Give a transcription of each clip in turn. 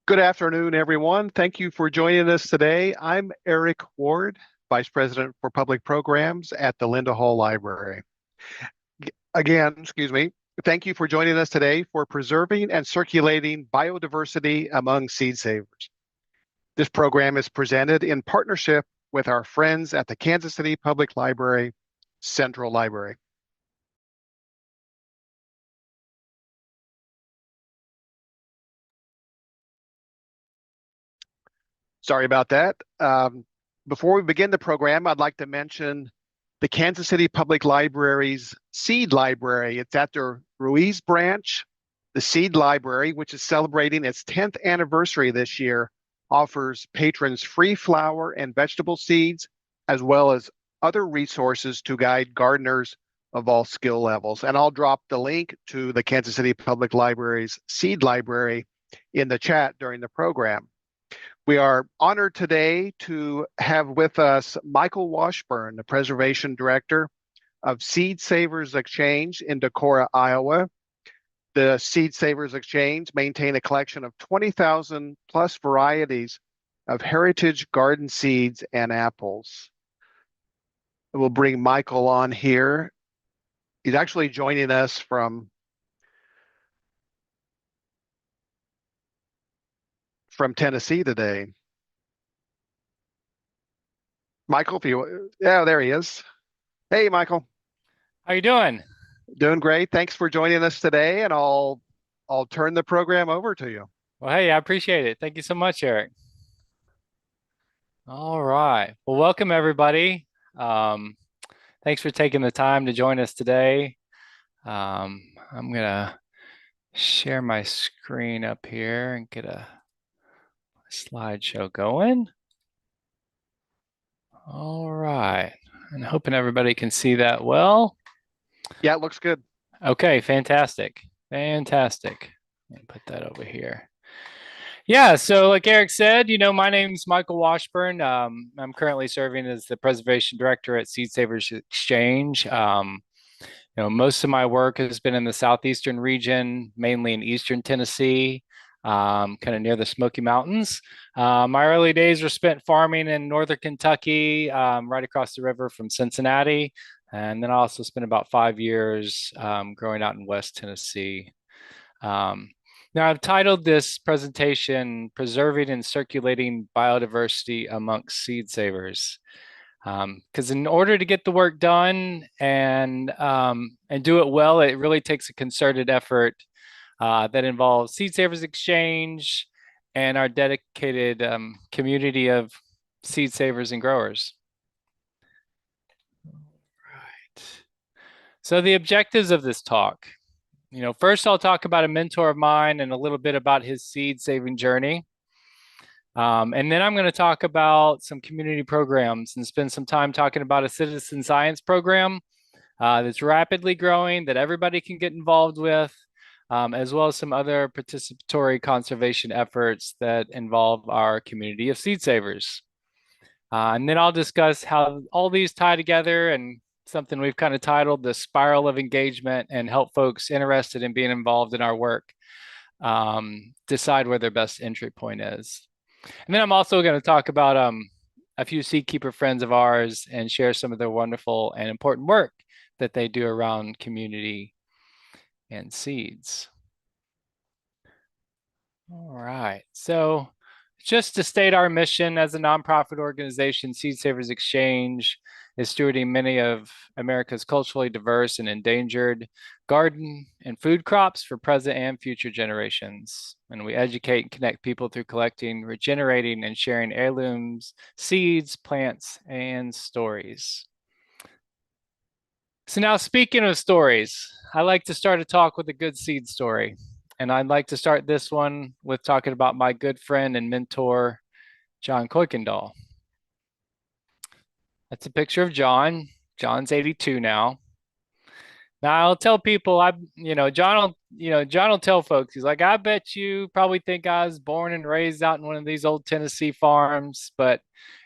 Good afternoon, everyone. Thank you for joining us today. I'm Eric Ward, Vice President for Public Programs at the Linda Hall Library. Again, thank you for joining us today for Preserving and Circulating Biodiversity Among Seed Savers. This program is presented in partnership with our friends at the Kansas City Public Library Central Library. Sorry about that. Before we begin the program, I'd like to mention the Kansas City Public Library's Seed Library. It's at their Ruiz branch. The Seed Library, which is celebrating its 10th anniversary this year, offers patrons free flower and vegetable seeds, as well as other resources to guide gardeners of all skill levels. And I'll drop the link to the Kansas City Public Library's Seed Library in the chat during the program. We are honored today to have with us Michael Washburn, the Preservation Director of Seed Savers Exchange in Decorah, Iowa. The Seed Savers Exchange maintain a collection of 20,000 plus varieties of heritage garden seeds and apples. We'll bring Michael on here. He's actually joining us from Tennessee today. Michael, there he is. Hey, Michael. How you doing? Doing great. Thanks for joining us today, and I'll turn the program over to you. Well, hey, I appreciate it. Thank you so much, Eric. All right. Well, welcome everybody. Thanks for taking the time to join us today. I'm gonna share my screen up here and get a slideshow going. All right. I'm hoping everybody can see that well. Yeah, it looks good. Okay, fantastic. Fantastic. Let me put that over here. Yeah, so like Eric said, my name's Michael Washburn. I'm currently serving as the Preservation Director at Seed Savers Exchange. Most of my work has been in the southeastern region, mainly in eastern Tennessee, kind of near the Smoky Mountains. My early days were spent farming in northern Kentucky, right across the river from Cincinnati. And then I also spent about 5 years growing out in West Tennessee. Now, I've titled this presentation, Preserving and Circulating Biodiversity Amongst Seed Savers. Because in order to get the work done and do it well, it really takes a concerted effort that involves Seed Savers Exchange and our dedicated community of seed savers and growers. Right. So the objectives of this talk. First I'll talk about a mentor of mine and a little bit about his seed saving journey. And then I'm going to talk about some community programs and spend some time talking about a citizen science program that's rapidly growing that everybody can get involved with, as well as some other participatory conservation efforts that involve our community of seed savers. And then I'll discuss how all these tie together and something we've kind of titled the spiral of engagement, and help folks interested in being involved in our work decide where their best entry point is. And then I'm also going to talk about a few seed keeper friends of ours and share some of their wonderful and important work that they do around community and seeds. All right, so just to state our mission as a nonprofit organization, Seed Savers Exchange is stewarding many of America's culturally diverse and endangered garden and food crops for present and future generations. And we educate and connect people through collecting, regenerating, and sharing heirlooms, seeds, plants, and stories. So now, speaking of stories, I like to start a talk with a good seed story. And I'd like to start this one with talking about my good friend and mentor, John Kuykendall. That's a picture of John. John's 82 now. Now I'll tell people, John will tell folks, he's like, I bet you probably think I was born and raised out in one of these old Tennessee farms, but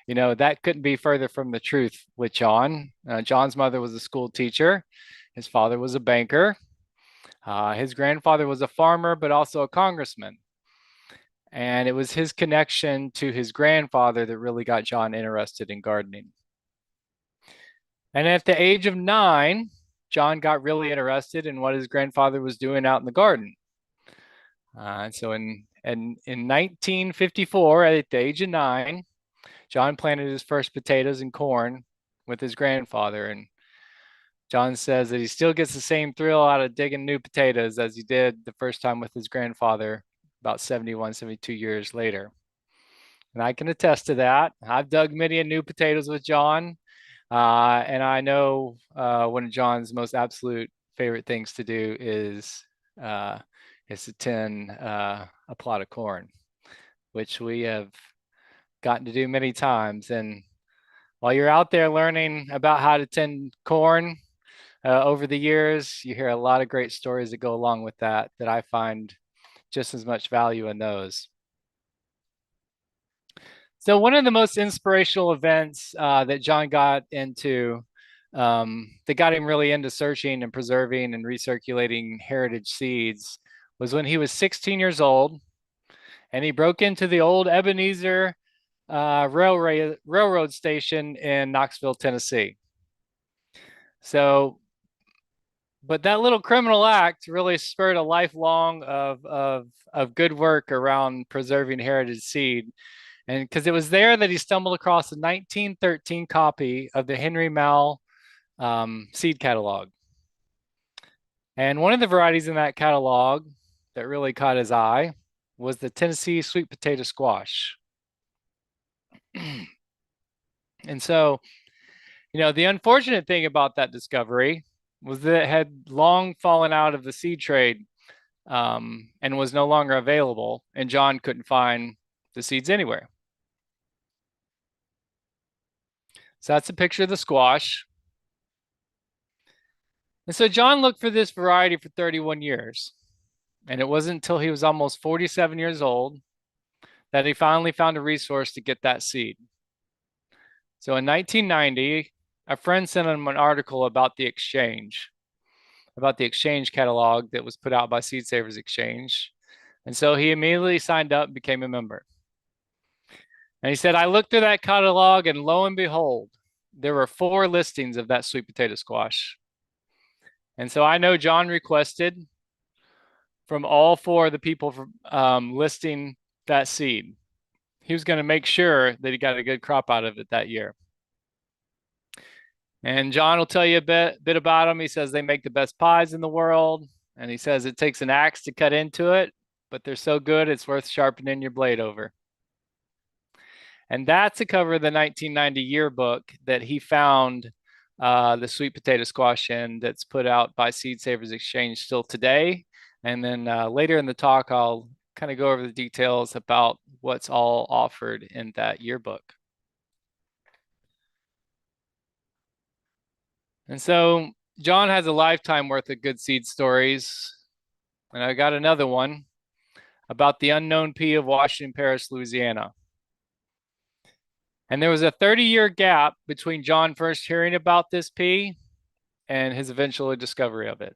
that couldn't be further from the truth with John. John's mother was a school teacher. His father was a banker. His grandfather was a farmer, but also a congressman. And it was his connection to his grandfather that really got John interested in gardening. And at the age of 9, John got really interested in what his grandfather was doing out in the garden. And so in 1954, at the age of 9, John planted his first potatoes and corn with his grandfather. And John says that he still gets the same thrill out of digging new potatoes as he did the first time with his grandfather about 71, 72 years later. And I can attest to that. I've dug many new potatoes with John. And I know one of John's most absolute favorite things to do is to tend a plot of corn, which we have gotten to do many times. And while you're out there learning about how to tend corn over the years, you hear a lot of great stories that go along with that I find just as much value in those. So one of the most inspirational events that John got into, that got him really into searching and preserving and recirculating heritage seeds, was when he was 16 years old, and he broke into the old Ebenezer railroad station in Knoxville, Tennessee. So, but that little criminal act really spurred a lifelong of good work around preserving heritage seed. And because it was there that he stumbled across a 1913 copy of the Henry Mall seed catalog. And one of the varieties in that catalog that really caught his eye was the Tennessee sweet potato squash. And so, the unfortunate thing about that discovery was that it had long fallen out of the seed trade and was no longer available, and John couldn't find the seeds anywhere. So that's a picture of the squash. And so John looked for this variety for 31 years. And it wasn't until he was almost 47 years old that he finally found a resource to get that seed. So in 1990, a friend sent him an article about the exchange catalog that was put out by Seed Savers Exchange. And so he immediately signed up and became a member. And he said, I looked through that catalog, and lo and behold, there were 4 listings of that sweet potato squash. And so I know John requested from all 4 of the people listing that seed. He was going to make sure that he got a good crop out of it that year. And John will tell you a bit about them. He says they make the best pies in the world. And he says it takes an axe to cut into it, but they're so good it's worth sharpening your blade over. And that's a cover of the 1990 yearbook that he found the sweet potato squash in, that's put out by Seed Savers Exchange still today. And then later in the talk, I'll kind of go over the details about what's all offered in that yearbook. And so John has a lifetime worth of good seed stories. And I got another one about the unknown pea of Washington Parish, Louisiana. And there was a 30-year gap between John first hearing about this pea and his eventual discovery of it.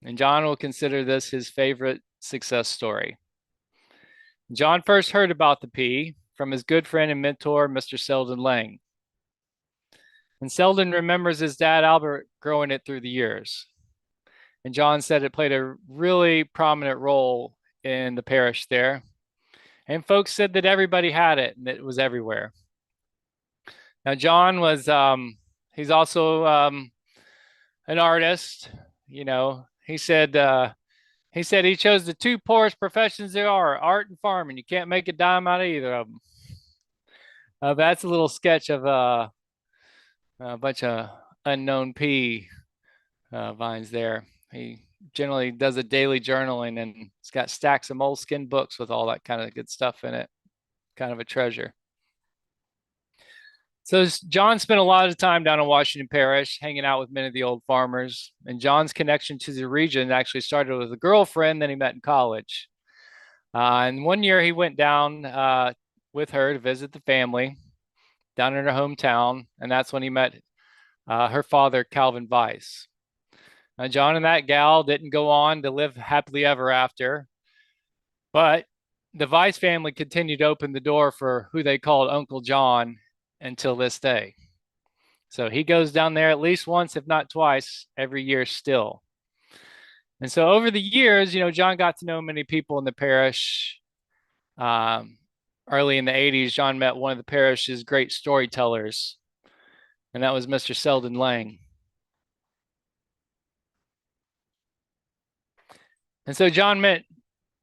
And John will consider this his favorite success story. John first heard about the pea from his good friend and mentor, Mr. Selden Lang. And Selden remembers his dad, Albert, growing it through the years. And John said it played a really prominent role in the parish there. And folks said that everybody had it and that it was everywhere. Now, John was, he's also an artist. He said he chose the 2 poorest professions there are, art and farming. You can't make a dime out of either of them. That's a little sketch of a bunch of unknown pea vines there. He generally does a daily journaling, and it's got stacks of moleskin books with all that kind of good stuff in it. Kind of a treasure. So John spent a lot of time down in Washington Parish hanging out with many of the old farmers. And John's connection to the region actually started with a girlfriend that he met in college. And one year he went down with her to visit the family down in her hometown. And that's when he met her father, Calvin Weiss. Now, John and that gal didn't go on to live happily ever after, but the Vice family continued to open the door for who they called Uncle John until this day. So he goes down there at least once, if not twice, every year still. And so over the years, John got to know many people in the parish. Um, Early in the 80s, John met one of the parish's great storytellers, and that was Mr. Selden Lang. And so John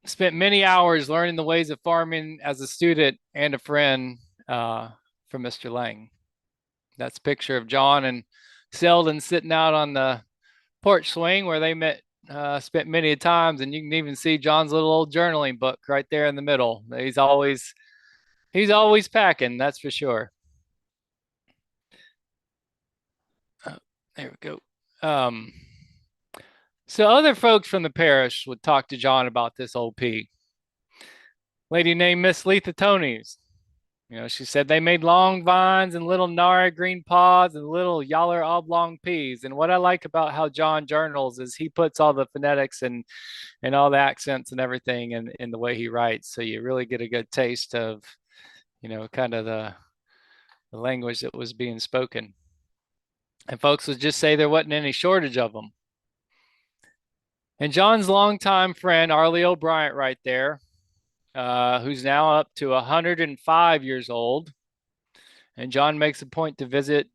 spent many hours learning the ways of farming as a student and a friend from Mr. Lang. That's a picture of John and Selden sitting out on the porch swing where they spent many times, and you can even see John's little old journaling book right there in the middle. He's always packing, that's for sure. There we go. So other folks from the parish would talk to John about this old pea. Lady named Miss Letha Tonys. She said they made long vines and little gnarly green pods and little yaller oblong peas. And what I like about how John journals is he puts all the phonetics and all the accents and everything in the way he writes. So you really get a good taste of, kind of the language that was being spoken. And folks would just say there wasn't any shortage of them. And John's longtime friend, Arlie O'Brien, right there, who's now up to 105 years old. And John makes a point to visit,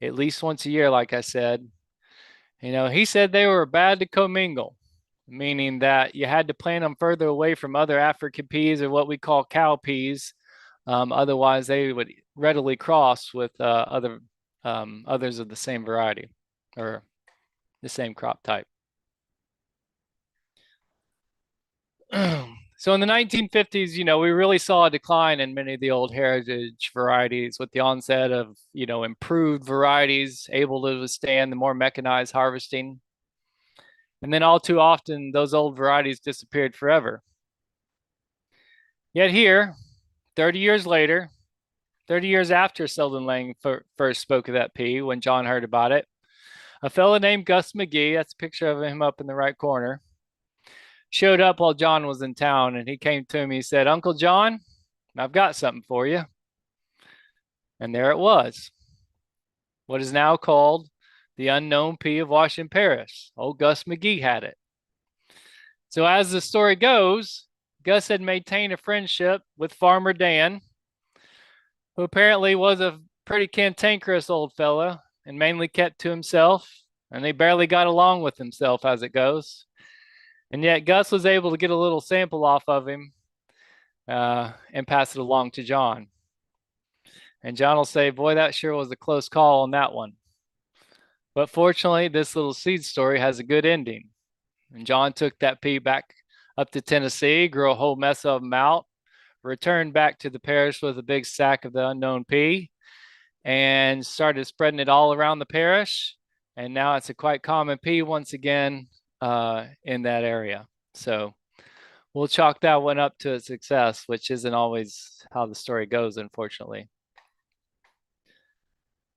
at least once a year, like I said. He said they were bad to commingle, meaning that you had to plant them further away from other African peas or what we call cow peas. Otherwise, they would readily cross with others of the same variety or the same crop type. So in the 1950s, we really saw a decline in many of the old heritage varieties with the onset of, improved varieties able to withstand the more mechanized harvesting. And then all too often, those old varieties disappeared forever. Yet here, 30 years later, 30 years after Selden Lang first spoke of that pea, when John heard about it, a fellow named Gus McGee, that's a picture of him up in the right corner, showed up while John was in town, and he came to me. He said, "Uncle John, I've got something for you." And there it was, what is now called the unknown pea of Washington Parish. Old Gus McGee had it. So as the story goes, Gus had maintained a friendship with Farmer Dan, who apparently was a pretty cantankerous old fellow and mainly kept to himself, and they barely got along with himself as it goes. And yet Gus was able to get a little sample off of him and pass it along to John. And John will say, boy, that sure was a close call on that one. But fortunately, this little seed story has a good ending. And John took that pea back up to Tennessee, grew a whole mess of them out, returned back to the parish with a big sack of the unknown pea, and started spreading it all around the parish. And now it's a quite common pea once again in that area. So we'll chalk that one up to a success, which isn't always how the story goes, unfortunately.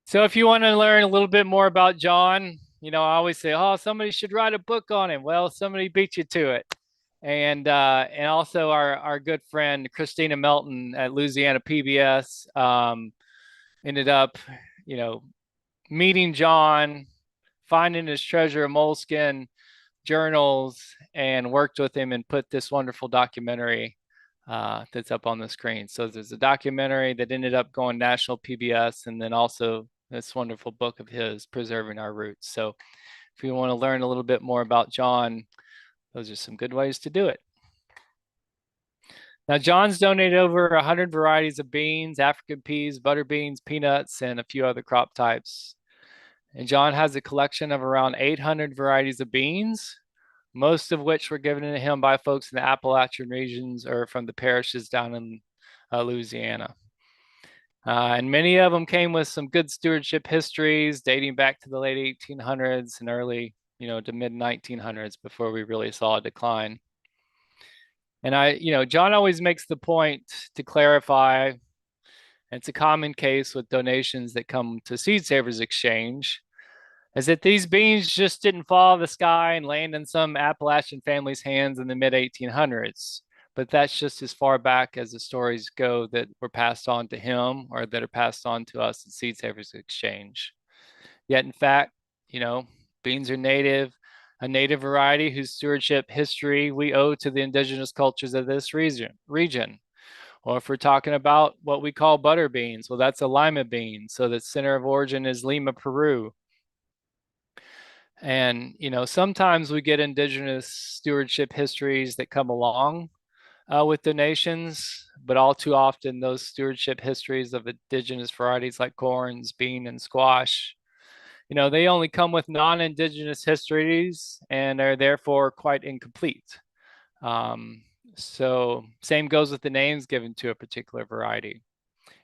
So if you want to learn a little bit more about John, I always say, oh, somebody should write a book on him. Well, somebody beat you to it. And also our good friend Christina Melton at Louisiana PBS ended up, meeting John, finding his treasure of moleskin journals, and worked with him and put this wonderful documentary that's up on the screen. So there's a documentary that ended up going national PBS, and then also this wonderful book of his, Preserving Our Roots. So if you want to learn a little bit more about John, those are some good ways to do it. Now, John's donated over 100 varieties of beans, African peas, butter beans, peanuts, and a few other crop types. And John has a collection of around 800 varieties of beans, most of which were given to him by folks in the Appalachian regions or from the parishes down in Louisiana. And many of them came with some good stewardship histories dating back to the late 1800s and early, to mid 1900s before we really saw a decline. And John always makes the point to clarify, and it's a common case with donations that come to Seed Savers Exchange, is that these beans just didn't fall out of the sky and land in some Appalachian family's hands in the mid 1800s, but that's just as far back as the stories go that were passed on to him or that are passed on to us at Seed Savers Exchange. Yet, in fact, beans are native, a native variety whose stewardship history we owe to the indigenous cultures of this region. Or if we're talking about what we call butter beans, well, that's a lima bean. So the center of origin is Lima, Peru. And, sometimes we get indigenous stewardship histories that come along with donations, but all too often those stewardship histories of indigenous varieties like corns, bean, and squash, they only come with non-indigenous histories and are therefore quite incomplete. So same goes with the names given to a particular variety.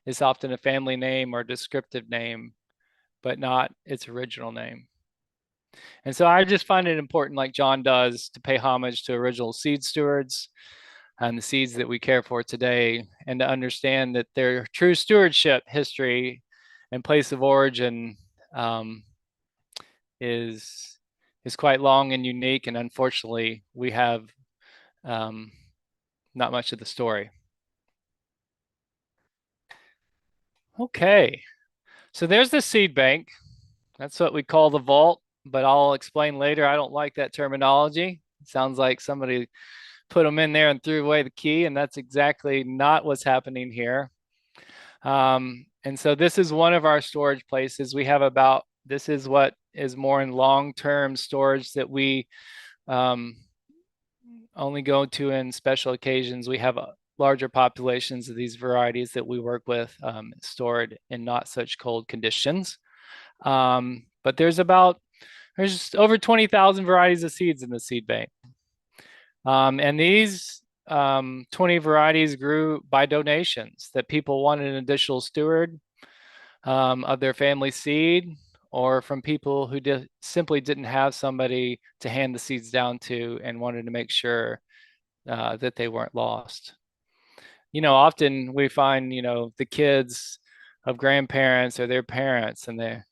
It's often a family name or descriptive name, but not its original name. And so I just find it important, like John does, to pay homage to original seed stewards and the seeds that we care for today, and to understand that their true stewardship history and place of origin is quite long and unique. And unfortunately, we have not much of the story. Okay, so there's the seed bank. That's what we call the vault, but I'll explain later. I don't like that terminology. It sounds like somebody put them in there and threw away the key, and that's exactly not what's happening here. And so this is one of our storage places. We have this is what is more in long-term storage that we only go to in special occasions. We have larger populations of these varieties that we work with stored in not such cold conditions. But there's over 20,000 varieties of seeds in the seed bank. And these 20 varieties grew by donations that people wanted an additional steward of their family seed, or from people who simply didn't have somebody to hand the seeds down to and wanted to make sure that they weren't lost. Often we find, the kids of grandparents or their parents, and they're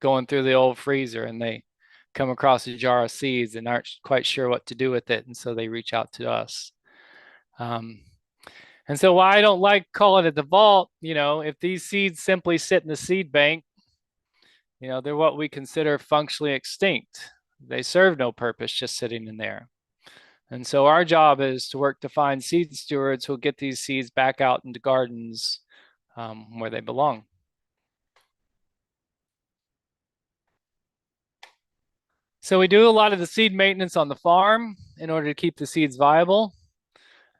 going through the old freezer and they come across a jar of seeds and aren't quite sure what to do with it. And so they reach out to us. And so why I don't like calling it the vault, if these seeds simply sit in the seed bank, they're what we consider functionally extinct. They serve no purpose just sitting in there. And so our job is to work to find seed stewards who'll get these seeds back out into gardens where they belong. So we do a lot of the seed maintenance on the farm in order to keep the seeds viable.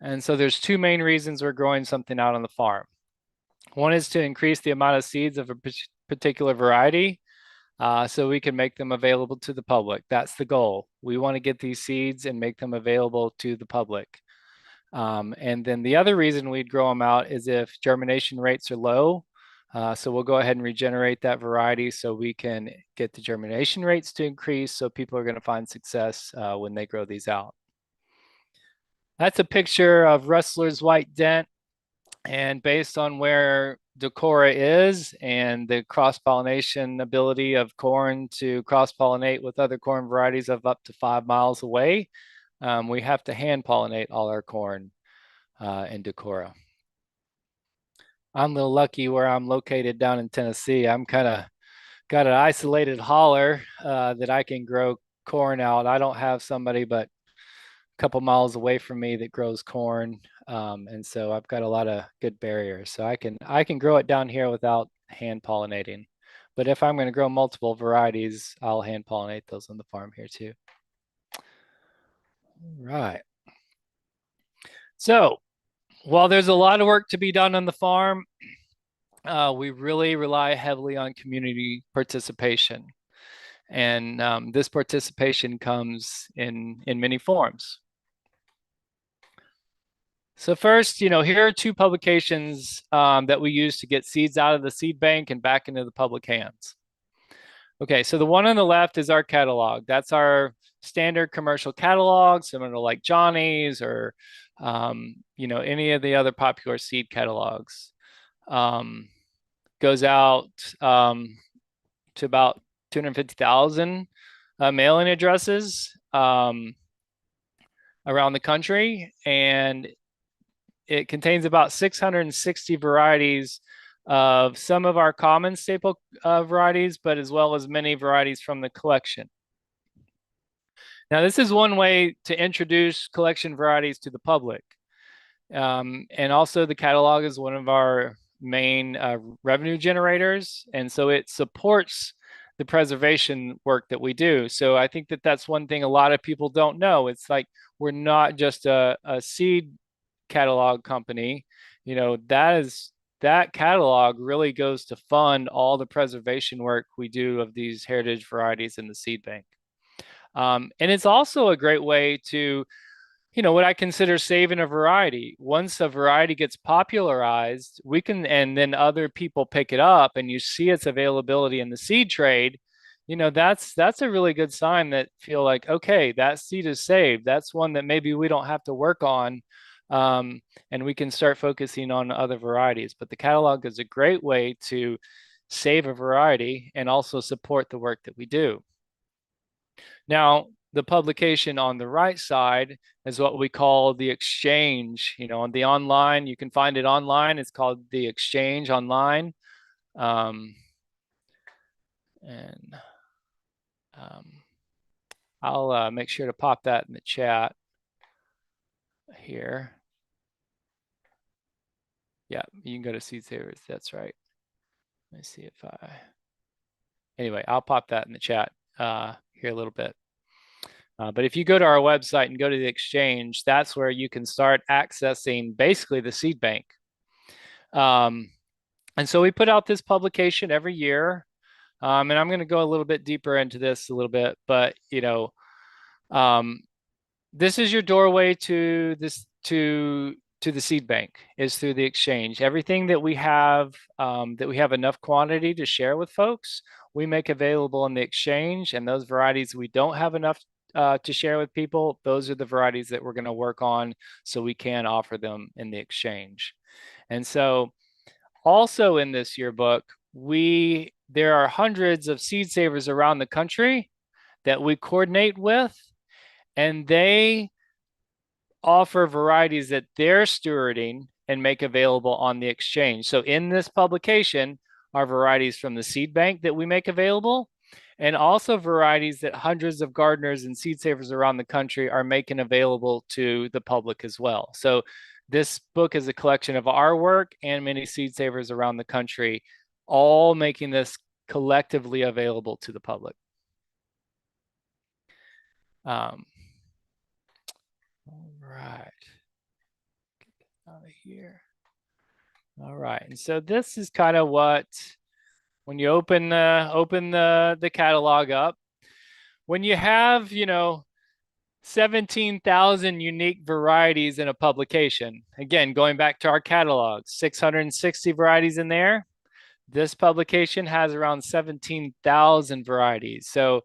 And so there's two main reasons we're growing something out on the farm. One is to increase the amount of seeds of a particular variety so we can make them available to the public. That's the goal. We want to get these seeds and make them available to the public. And then the other reason we'd grow them out is if germination rates are low. So we'll go ahead and regenerate that variety so we can get the germination rates to increase, so people are going to find success when they grow these out. That's a picture of Rustler's White Dent. And based on where Decorah is and the cross-pollination ability of corn to cross-pollinate with other corn varieties of up to 5 miles away, we have to hand-pollinate all our corn in Decorah. I'm a little lucky where I'm located down in Tennessee. I'm kind of got an isolated holler that I can grow corn out. I don't have somebody but a couple miles away from me that grows corn. And so I've got a lot of good barriers. So I can grow it down here without hand pollinating. But if I'm going to grow multiple varieties, I'll hand pollinate those on the farm here too. All right. So while there's a lot of work to be done on the farm, we really rely heavily on community participation. And this participation comes in many forms. So first, here are two publications that we use to get seeds out of the seed bank and back into the public hands. Okay, so the one on the left is our catalog. That's our standard commercial catalog, similar to like Johnny's or any of the other popular seed catalogs. Goes out to about 250,000 mailing addresses around the country, and it contains about 660 varieties of some of our common staple varieties, but as well as many varieties from the collection. Now, this is one way to introduce collection varieties to the public. And also the catalog is one of our main revenue generators. And so it supports the preservation work that we do. So I think that that's one thing a lot of people don't know. It's like, we're not just a seed catalog company. You know, that catalog really goes to fund all the preservation work we do of these heritage varieties in the seed bank. And it's also a great way to, you know, what I consider saving a variety. Once a variety gets popularized, we can, and then other people pick it up and you see its availability in the seed trade, you know, that's a really good sign that feel like, okay, that seed is saved. That's one that maybe we don't have to work on. And we can start focusing on other varieties. But the catalog is a great way to save a variety and also support the work that we do. Now, the publication on the right side is what we call the exchange. You know, on the online, you can find it online. It's called the exchange online. I'll make sure to pop that in the chat here. Yeah, you can go to Seed Savers. That's right. Let me see if anyway, I'll pop that in the chat here a little bit. But if you go to our website and go to the exchange, that's where you can start accessing basically the seed bank. And so we put out this publication every year. And I'm going to go a little bit deeper into this a little bit, but you know, this is your doorway to this to the seed bank is through the exchange. Everything that we have enough quantity to share with folks, we make available in the exchange. And those varieties we don't have enough to share with people, those are the varieties that we're going to work on so we can offer them in the exchange. And so also in this yearbook, there are hundreds of seed savers around the country that we coordinate with, and they offer varieties that they're stewarding and make available on the exchange. So in this publication are varieties from the seed bank that we make available, and also varieties that hundreds of gardeners and seed savers around the country are making available to the public as well. So this book is a collection of our work and many seed savers around the country, all making this collectively available to the public. All right. Get that out of here. All right. And so this is kind of what, when you open the catalog up, when you have, you know, 17,000 unique varieties in a publication, again, going back to our catalog, 660 varieties in there. This publication has around 17,000 varieties. So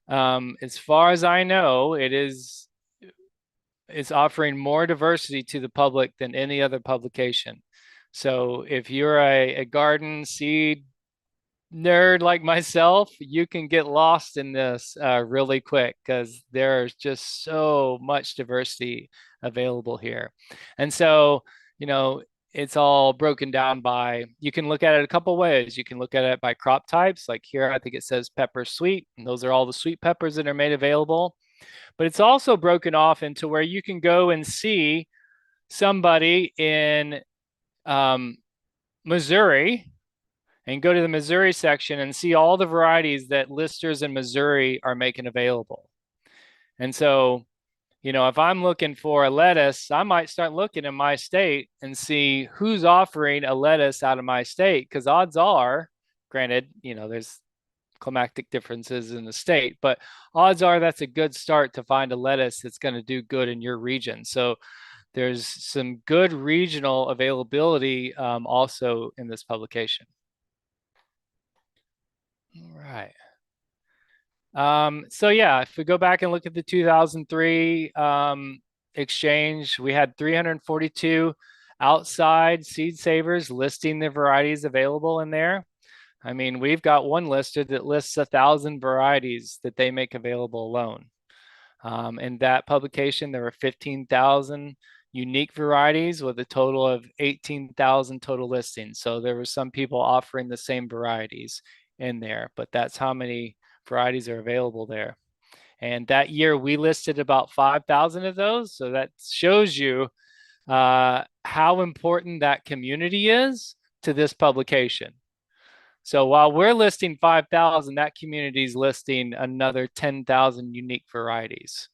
as far as I know, it's offering more diversity to the public than any other publication. So if you're a garden seed nerd like myself, you can get lost in this really quick because there's just so much diversity available here. And so, you know, it's all broken down by, you can look at it a couple ways. You can look at it by crop types. Like here, I think it says pepper sweet, and those are all the sweet peppers that are made available. But it's also broken off into where you can go and see somebody in Missouri and go to the Missouri section and see all the varieties that listers in Missouri are making available. And so, you know, if I'm looking for a lettuce, I might start looking in my state and see who's offering a lettuce out of my state, because odds are, granted, you know, there's climatic differences in the state, but odds are that's a good start to find a lettuce that's going to do good in your region. So there's some good regional availability also in this publication. All right. So yeah, if we go back and look at the 2003 exchange, we had 342 outside seed savers listing the varieties available in there. I mean, we've got one listed that lists 1,000 varieties that they make available alone. In that publication, there were 15,000 unique varieties with a total of 18,000 total listings. So there were some people offering the same varieties in there, but that's how many varieties are available there. And that year we listed about 5,000 of those. So that shows you how important that community is to this publication. So while we're listing 5,000, that community is listing another 10,000 unique varieties.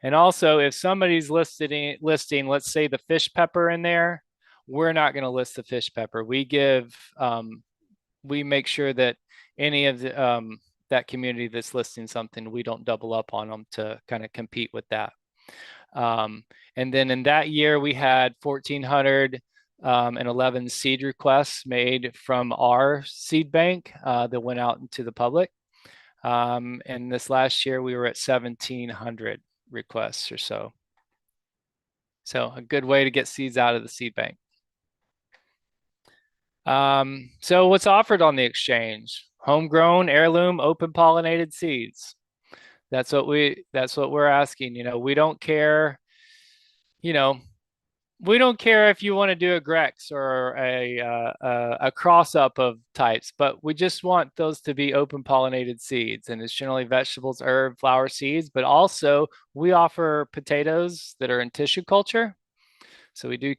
And also, if somebody's listing, let's say the fish pepper in there, we're not going to list the fish pepper. We make sure that any of that community that's listing something, we don't double up on them to kind of compete with that. And then in that year, we had 1,411 seed requests made from our seed bank that went out into the public. And this last year, we were at 1,700 requests or so. So a good way to get seeds out of the seed bank. So what's offered on the exchange? Homegrown, heirloom, open pollinated seeds. That's what we're asking. We don't care, we don't care if you want to do a Grex or a cross up of types, but we just want those to be open pollinated seeds. And it's generally vegetables, herb, flower seeds, but also we offer potatoes that are in tissue culture. So we do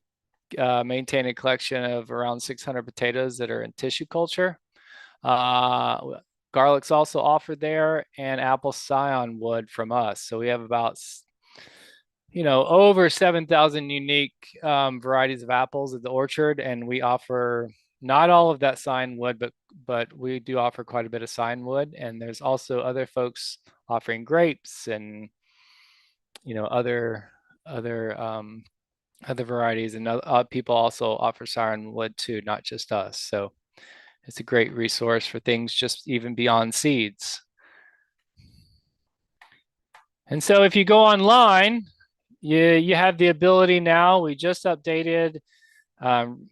maintain a collection of around 600 potatoes that are in tissue culture. Garlic's also offered there, and apple scion wood from us. So we have about over 7,000 unique varieties of apples at the orchard, and we offer not all of that scion wood, but we do offer quite a bit of scion wood. And there's also other folks offering grapes and other varieties, and people also offer scion wood too, not just us. So it's a great resource for things just even beyond seeds. And so if you go online, you have the ability now. We just updated and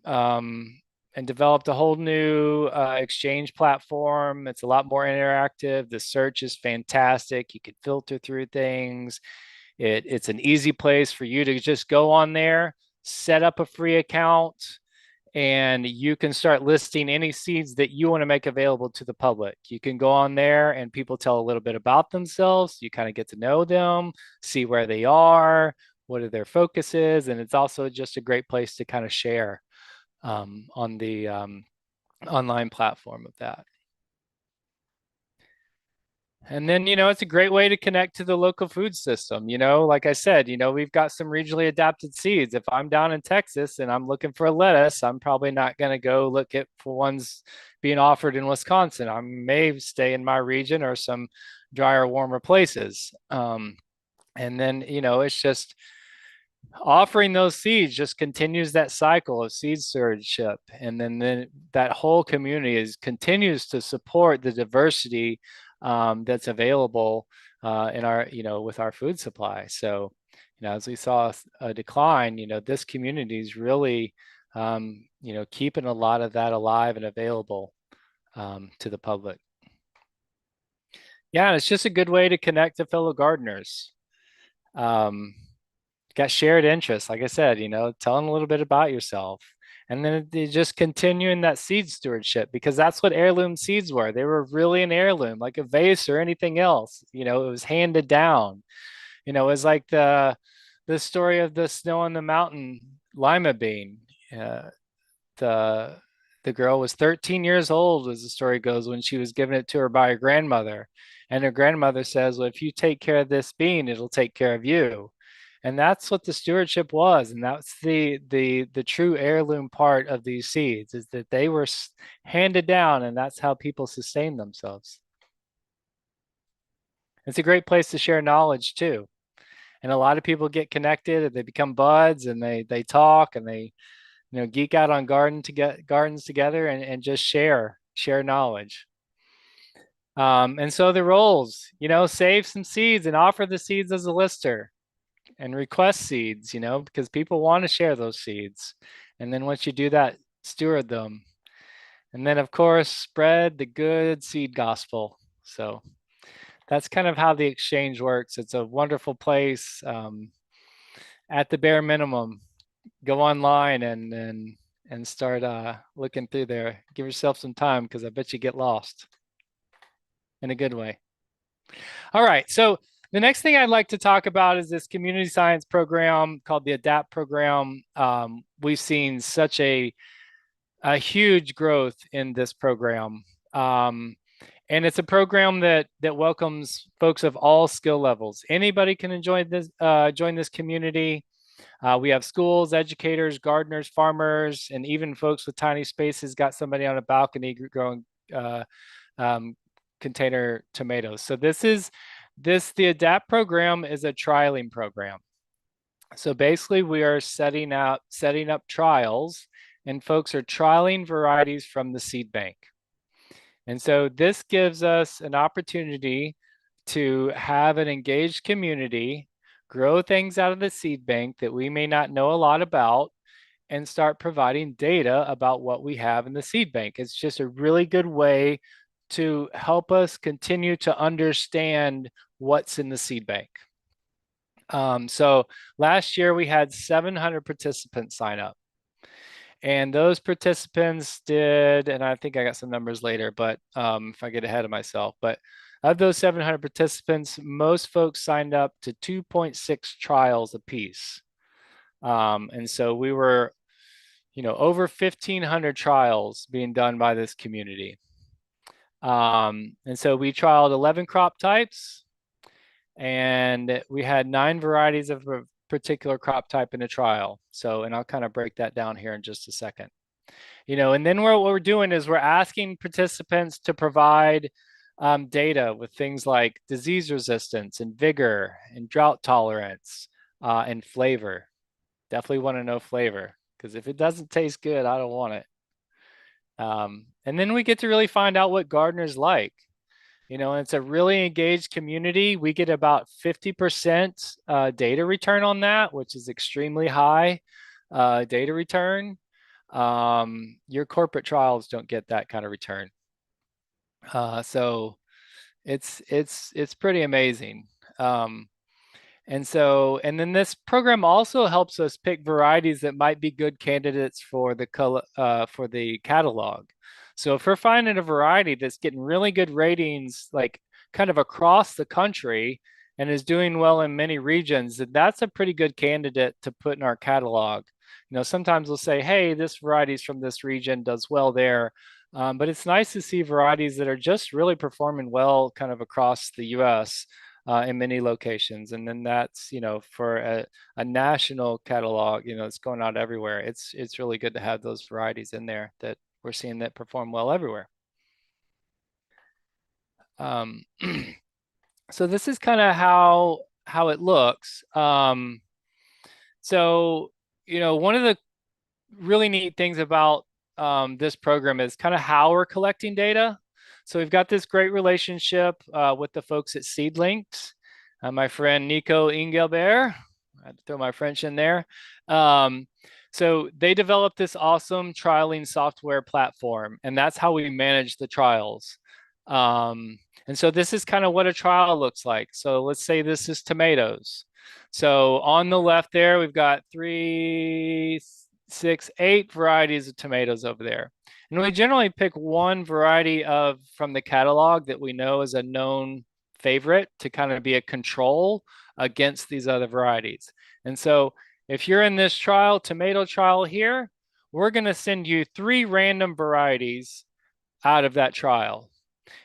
developed a whole new exchange platform. It's a lot more interactive. The search is fantastic. You can filter through things. It's an easy place for you to just go on there, set up a free account, and you can start listing any seeds that you want to make available to the public. You can go on there and people tell a little bit about themselves. You kind of get to know them, see where they are, what are their focuses, and it's also just a great place to kind of share on the online platform of that. And then, it's a great way to connect to the local food system. Like I said, we've got some regionally adapted seeds. If I'm down in Texas and I'm looking for a lettuce, I'm probably not going to go look for ones being offered in Wisconsin. I may stay in my region or some drier, warmer places. And then, it's just offering those seeds just continues that cycle of seed stewardship. And then that whole community continues to support the diversity that's available in our, with our food supply. So, as we saw a decline, this community is really, keeping a lot of that alive and available to the public. Yeah, and it's just a good way to connect to fellow gardeners. Got shared interests, like I said, tell them a little bit about yourself. And then just continuing that seed stewardship, because that's what heirloom seeds were. They were really an heirloom, like a vase or anything else. It was handed down. It was like the story of the snow on the mountain lima bean. The girl was 13 years old, as the story goes, when she was given it to her by her grandmother. And her grandmother says, well, if you take care of this bean, it'll take care of you. And that's what the stewardship was. And that's the true heirloom part of these seeds, is that they were handed down, and that's how people sustain themselves. It's a great place to share knowledge too. And a lot of people get connected and they become buds, and they talk, and they geek out on gardens together, and just share knowledge. And so the roles, save some seeds and offer the seeds as a lister, and request seeds, because people want to share those seeds. And then once you do that, steward them. And then, of course, spread the good seed gospel. So that's kind of how the exchange works. It's a wonderful place. at the bare minimum, go online and start looking through there. Give yourself some time because I bet you get lost in a good way. All right, so the next thing I'd like to talk about is this community science program called the ADAPT program. We've seen such a huge growth in this program. And it's a program that welcomes folks of all skill levels. Anybody can join this community. We have schools, educators, gardeners, farmers, and even folks with tiny spaces got somebody on a balcony growing container tomatoes. So the ADAPT program is a trialing program. So basically we are setting up trials, and folks are trialing varieties from the seed bank. And so this gives us an opportunity to have an engaged community, grow things out of the seed bank that we may not know a lot about, and start providing data about what we have in the seed bank. It's just a really good way to help us continue to understand what's in the seed bank. So last year we had 700 participants sign up. And those participants did, and I think I got some numbers later, but if I get ahead of myself, but of those 700 participants, most folks signed up to 2.6 trials apiece. And so we were, over 1,500 trials being done by this community. And so we trialed 11 crop types, and we had 9 varieties of a particular crop type in a trial. So, and I'll kind of break that down here in just a second. And then what we're doing is we're asking participants to provide data with things like disease resistance and vigor and drought tolerance and flavor. Definitely want to know flavor, because if it doesn't taste good, I don't want it. And then we get to really find out what gardeners like. And it's a really engaged community. We get about 50% data return on that, which is extremely high data return. Your corporate trials don't get that kind of return. So it's pretty amazing. And then this program also helps us pick varieties that might be good candidates for the catalog. So if we're finding a variety that's getting really good ratings, like kind of across the country, and is doing well in many regions, that's a pretty good candidate to put in our catalog. Sometimes we'll say, hey, this variety is from this region, does well there. But it's nice to see varieties that are just really performing well kind of across the US in many locations. And then that's, for a national catalog, it's going out everywhere. It's really good to have those varieties in there that we're seeing that perform well everywhere. So this is kind of how it looks. So, one of the really neat things about this program is kind of how we're collecting data. So we've got this great relationship with the folks at Seedlinks. My friend Nico Engelbert, I had to throw my French in there. So they developed this awesome trialing software platform, and that's how we manage the trials. And so this is kind of what a trial looks like. So let's say this is tomatoes. So on the left there, we've got 3, 6, 8 varieties of tomatoes over there. And we generally pick one variety from the catalog that we know is a known favorite to kind of be a control against these other varieties. And so if you're in this tomato trial here, we're going to send you 3 random varieties out of that trial.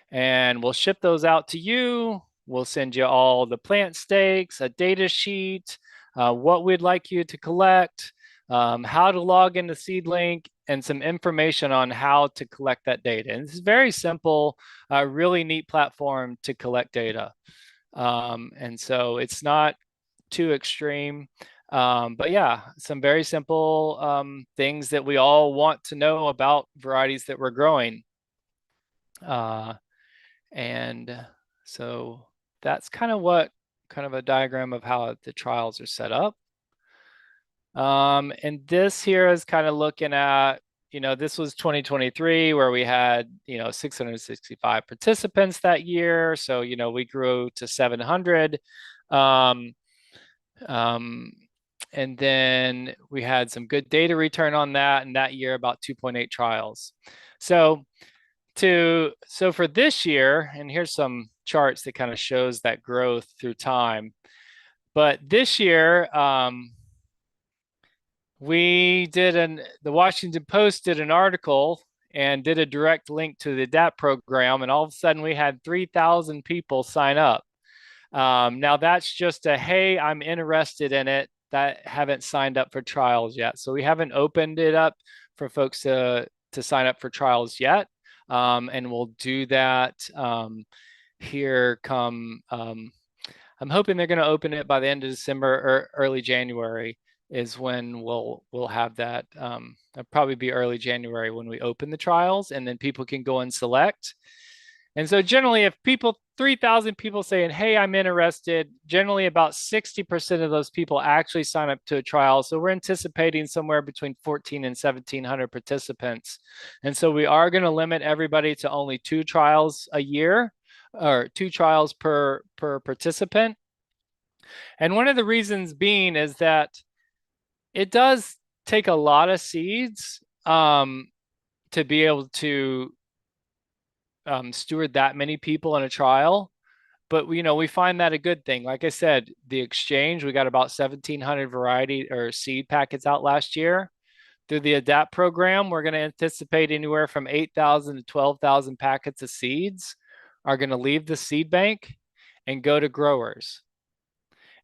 And we'll ship those out to you. We'll send you all the plant stakes, a data sheet, what we'd like you to collect, how to log into Seedlink, and some information on how to collect that data. And this is very simple, really neat platform to collect data. And so it's not too extreme. But yeah, some very simple things that we all want to know about varieties that we're growing. And so that's kind of a diagram of how the trials are set up. And this here is kind of looking at, this was 2023 where we had, 665 participants that year. So, we grew to 700. And then we had some good data return on that, and that year about 2.8 trials. So for this year, and here's some charts that kind of shows that growth through time. But this year, the Washington Post did an article and did a direct link to the ADAPT program, and all of a sudden we had 3,000 people sign up. Now that's just a, hey, I'm interested in it, that haven't signed up for trials yet. So we haven't opened it up for folks to sign up for trials yet. And we'll do that here come, I'm hoping they're going to open it by the end of December or early January is when we'll have that. It'll probably be early January when we open the trials, and then people can go and select. And so generally, if 3,000 people saying, hey, I'm interested, generally about 60% of those people actually sign up to a trial. So we're anticipating somewhere between 1,400 and 1,700 participants. And so we are going to limit everybody to only 2 trials a year, or 2 trials per participant. And one of the reasons being is that it does take a lot of seeds to be able to steward that many people in a trial. But we find that a good thing. Like I said, the exchange, we got about 1,700 variety or seed packets out last year. Through the ADAPT program, we're going to anticipate anywhere from 8,000 to 12,000 packets of seeds are going to leave the seed bank and go to growers.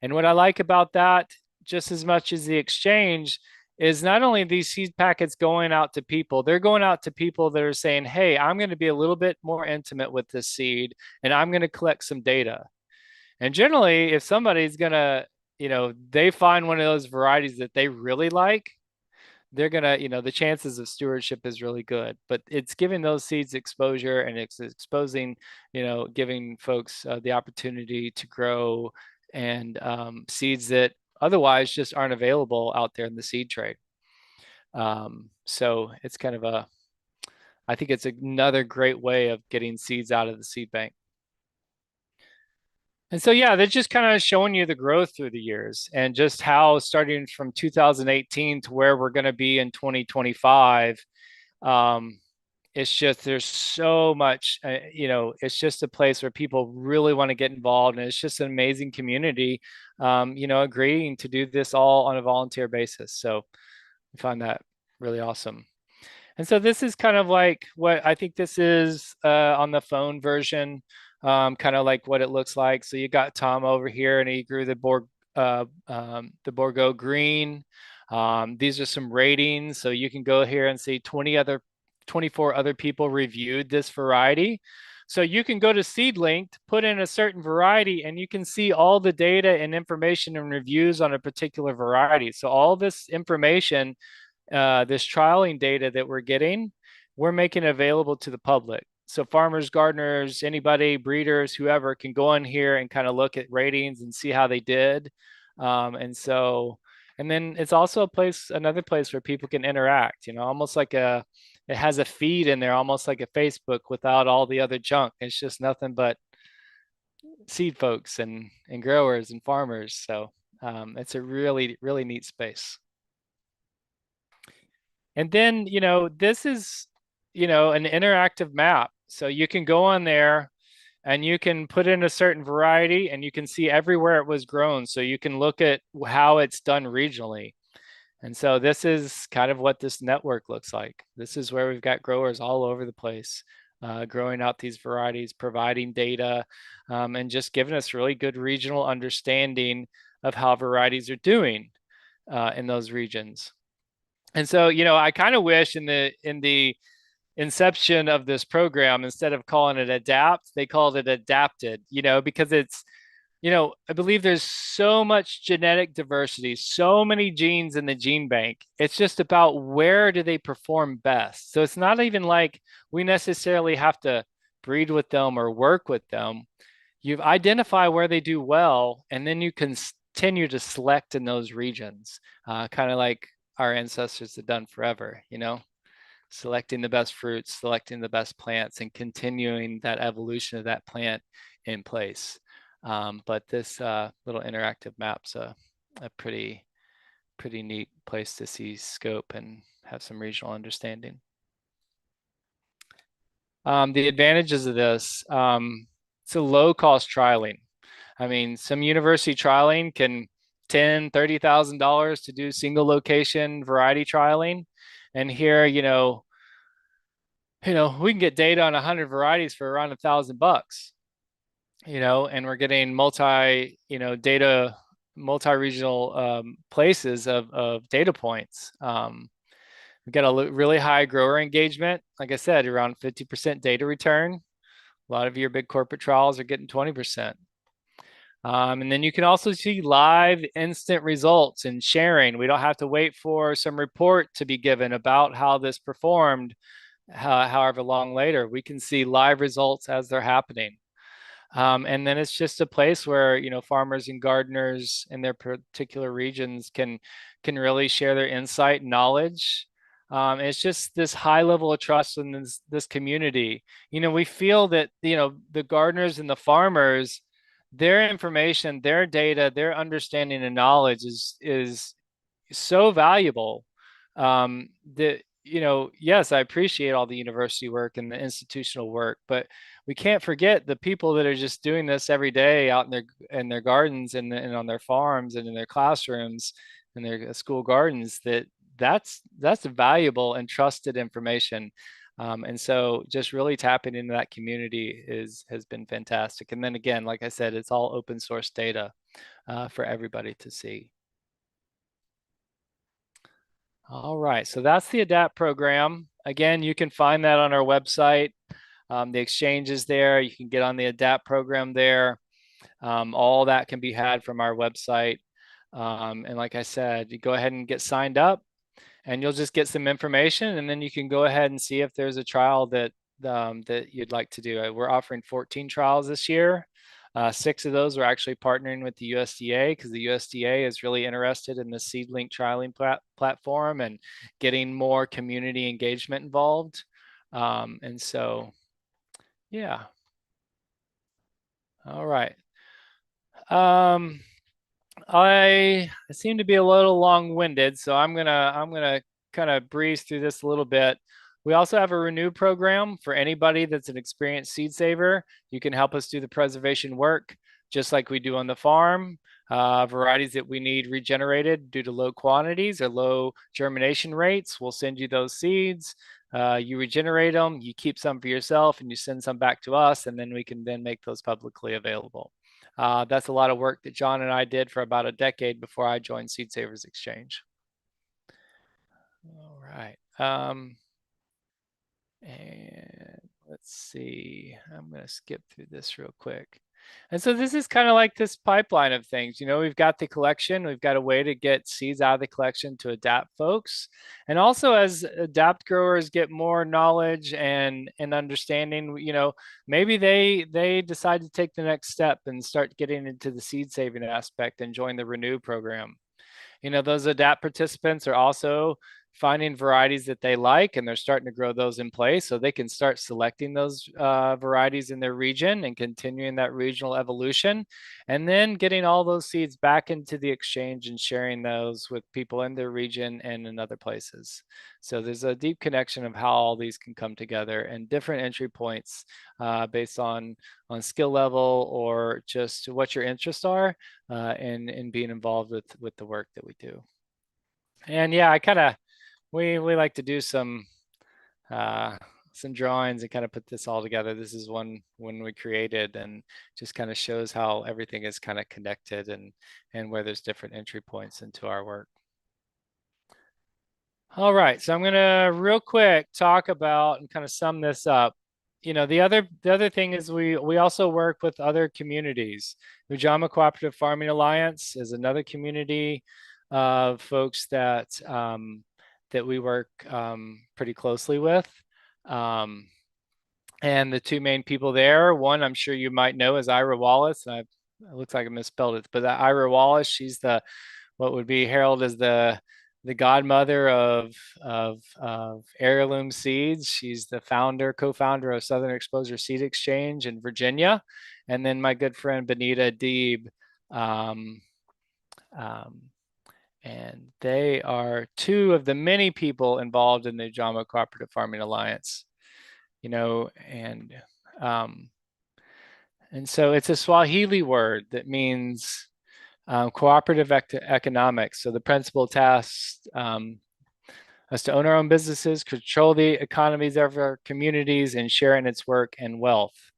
And what I like about that, just as much as the exchange, is not only these seed packets going out to people, they're going out to people that are saying, hey, I'm going to be a little bit more intimate with this seed, and I'm going to collect some data. And generally, if somebody's going to, they find one of those varieties that they really like, they're going to, the chances of stewardship is really good. But it's giving those seeds exposure, and it's exposing, giving folks the opportunity to grow and seeds that otherwise just aren't available out there in the seed trade. So it's kind of I think it's another great way of getting seeds out of the seed bank. And so, yeah, they're just kind of showing you the growth through the years and just how starting from 2018 to where we're going to be in 2025. It's just, there's so much, it's just a place where people really want to get involved. And it's just an amazing community, agreeing to do this all on a volunteer basis. So we find that really awesome. And so this is kind of like what I think this is on the phone version, kind of like what it looks like. So you got Tom over here, and he grew the Bordeaux green. These are some ratings. So you can go here and see 24 other people reviewed this variety. So you can go to SeedLink, put in a certain variety, and you can see all the data and information and reviews on a particular variety. So all this information, this trialing data that we're getting, we're making available to the public. So farmers, gardeners, anybody, breeders, whoever can go in here and kind of look at ratings and see how they did. And then it's also another place where people can interact, almost like it has a feed in there, almost like a Facebook without all the other junk. It's just nothing but seed folks and growers and farmers. So it's a really, really neat space. And then, this is, an interactive map. So you can go on there and you can put in a certain variety and you can see everywhere it was grown. So you can look at how it's done regionally. And so this is kind of what this network looks like. This is where we've got growers all over the place, growing out these varieties, providing data, and just giving us really good regional understanding of how varieties are doing in those regions. And so, I kind of wish in the inception of this program, instead of calling it ADAPT, they called it adapted, because it's, I believe there's so much genetic diversity, so many genes in the gene bank. It's just about where do they perform best. So it's not even like we necessarily have to breed with them or work with them. You identify where they do well, and then you can continue to select in those regions, kind of like our ancestors have done forever, selecting the best fruits, selecting the best plants, and continuing that evolution of that plant in place. But this little interactive map's a pretty pretty neat place to see scope and have some regional understanding. The advantages of this, it's a low cost trialing. I mean, some university trialing can $10,000, $30,000 to do single location variety trialing. And here, we can get data on 100 varieties for around $1,000, and we're getting data, multi-regional places of data points. We've got a really high grower engagement. Like I said, around 50% data return. A lot of your big corporate trials are getting 20%. And then you can also see live instant results and sharing. We don't have to wait for some report to be given about how this performed, however long later. We can see live results as they're happening. And then it's just a place where, farmers and gardeners in their particular regions can really share their insight and knowledge. It's just this high level of trust in this community. We feel that, the gardeners and the farmers, their information, their data, their understanding and knowledge is so valuable that, yes, I appreciate all the university work and the institutional work, but we can't forget the people that are just doing this every day out in their gardens and on their farms and in their classrooms and their school gardens. That's valuable and trusted information. And so just really tapping into that community has been fantastic. And then again, like I said, it's all open source data for everybody to see. All right, so that's the ADAPT program. Again, you can find that on our website. The exchange is there. You can get on the ADAPT program there. All that can be had from our website. And like I said, you go ahead and get signed up and you'll just get some information, and then you can go ahead and see if there's a trial that you'd like to do. We're offering 14 trials this year. 6 of those are actually partnering with the USDA because the USDA is really interested in the SeedLink trialing platform and getting more community engagement involved. And so, yeah. All right. I seem to be a little long-winded, so I'm gonna kind of breeze through this a little bit. We also have a renew program for anybody that's an experienced seed saver. You can help us do the preservation work, just like we do on the farm. Varieties that we need regenerated due to low quantities or low germination rates, we'll send you those seeds. You regenerate them, you keep some for yourself, and you send some back to us, and then we can then make those publicly available. That's a lot of work that John and I did for about a decade before I joined Seed Savers Exchange. All right. And let's see, I'm going to skip through this real quick. And so this is kind of like this pipeline of things. We've got the collection, we've got a way to get seeds out of the collection to ADAPT folks. And also as ADAPT growers get more knowledge and understanding, maybe they decide to take the next step and start getting into the seed saving aspect and join the Renew program. Those ADAPT participants are also finding varieties that they like, and they're starting to grow those in place so they can start selecting those varieties in their region and continuing that regional evolution, and then getting all those seeds back into the exchange and sharing those with people in their region and in other places. So there's a deep connection of how all these can come together and different entry points based on skill level or just what your interests are in being involved with the work that we do. And yeah, we like to do some drawings and kind of put this all together. This is one when we created, and just kind of shows how everything is kind of connected and where there's different entry points into our work. All right, so I'm gonna real quick talk about and kind of sum this up. The other thing is we also work with other communities. Ujama Cooperative Farming Alliance is another community of folks that we work pretty closely with. And the 2 main people there, one I'm sure you might know is Ira Wallace. It looks like I misspelled it, but Ira Wallace, she's what would be heralded as the godmother of heirloom seeds. She's the co-founder of Southern Exposure Seed Exchange in Virginia. And then my good friend Benita Deeb, And they are two of the many people involved in the Ujama Cooperative Farming Alliance, um, and so it's a Swahili word that means cooperative economics. So the principal task is to own our own businesses, control the economies of our communities, and share in its work and wealth.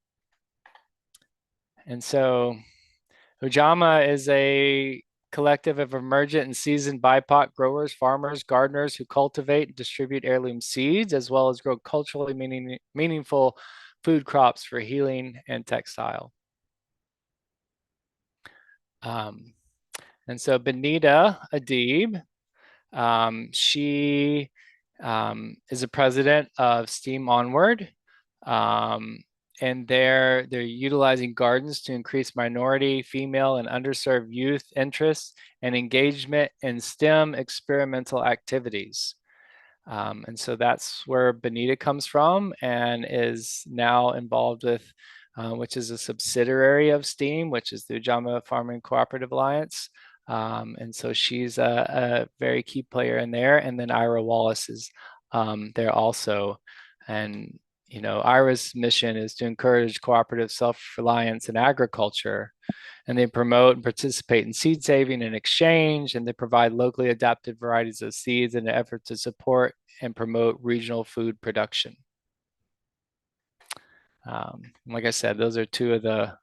And so Ujama is a collective of emergent and seasoned BIPOC growers, farmers, gardeners who cultivate and distribute heirloom seeds, as well as grow culturally meaningful food crops for healing and textile. And so Benita Adib, she is a president of STEAM Onward. And they're utilizing gardens to increase minority, female, and underserved youth interests and engagement in STEM experimental activities. And so that's where Benita comes from and is now involved with, which is a subsidiary of STEAM, which is the Ujama Farming Cooperative Alliance. And so she's a very key player in there. And then Ira Wallace is there also. And, Ira's mission is to encourage cooperative self-reliance in agriculture. And they promote and participate in seed saving and exchange, and they provide locally adapted varieties of seeds in an effort to support and promote regional food production. Like I said, those are two of the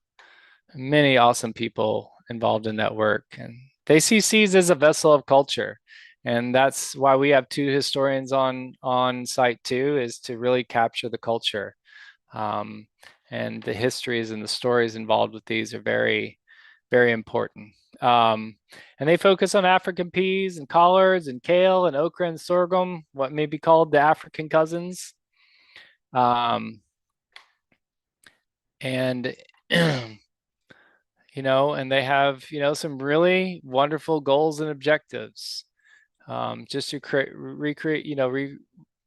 many awesome people involved in that work. And they see seeds as a vessel of culture. And that's why we have two historians on site too, is to really capture the culture. And the histories and the stories involved with these are very, very important. And they focus on African peas and collards and kale and okra and sorghum, what may be called the African cousins. And and they have some really wonderful goals and objectives, just to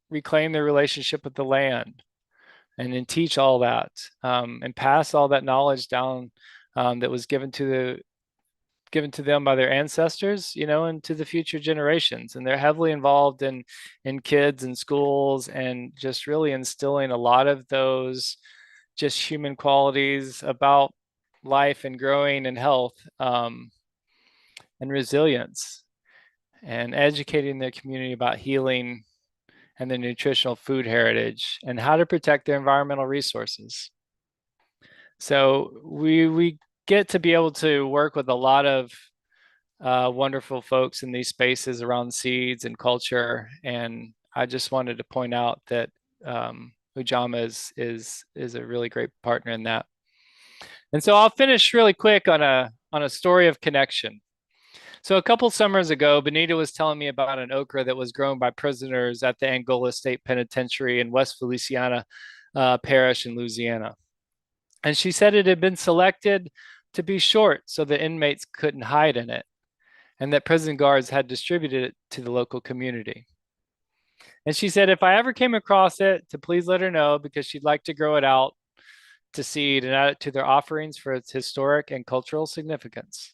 reclaim their relationship with the land, and then teach all that, and pass all that knowledge down, that was given to them by their ancestors, and to the future generations. And they're heavily involved in kids and schools, and just really instilling a lot of those just human qualities about life and growing and health, and resilience, and educating their community about healing and their nutritional food heritage and how to protect their environmental resources. So we get to be able to work with a lot of wonderful folks in these spaces around seeds and culture. And I just wanted to point out that Ujama is a really great partner in that. And so I'll finish really quick on a story of connection. So a couple summers ago, Benita was telling me about an okra that was grown by prisoners at the Angola State Penitentiary in West Feliciana Parish in Louisiana. And she said it had been selected to be short so the inmates couldn't hide in it, and that prison guards had distributed it to the local community. And she said if I ever came across it, to please let her know, because she'd like to grow it out to seed and add it to their offerings for its historic and cultural significance.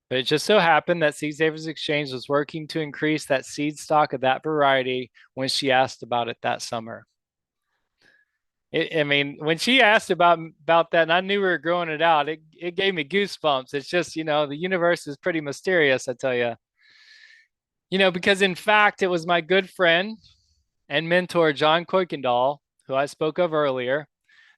But it just so happened that Seed Savers Exchange was working to increase that seed stock of that variety when she asked about it that summer. When she asked about that, and I knew we were growing it out, it gave me goosebumps. It's just, the universe is pretty mysterious, I tell you. Because in fact, it was my good friend and mentor, John Kuykendall, who I spoke of earlier,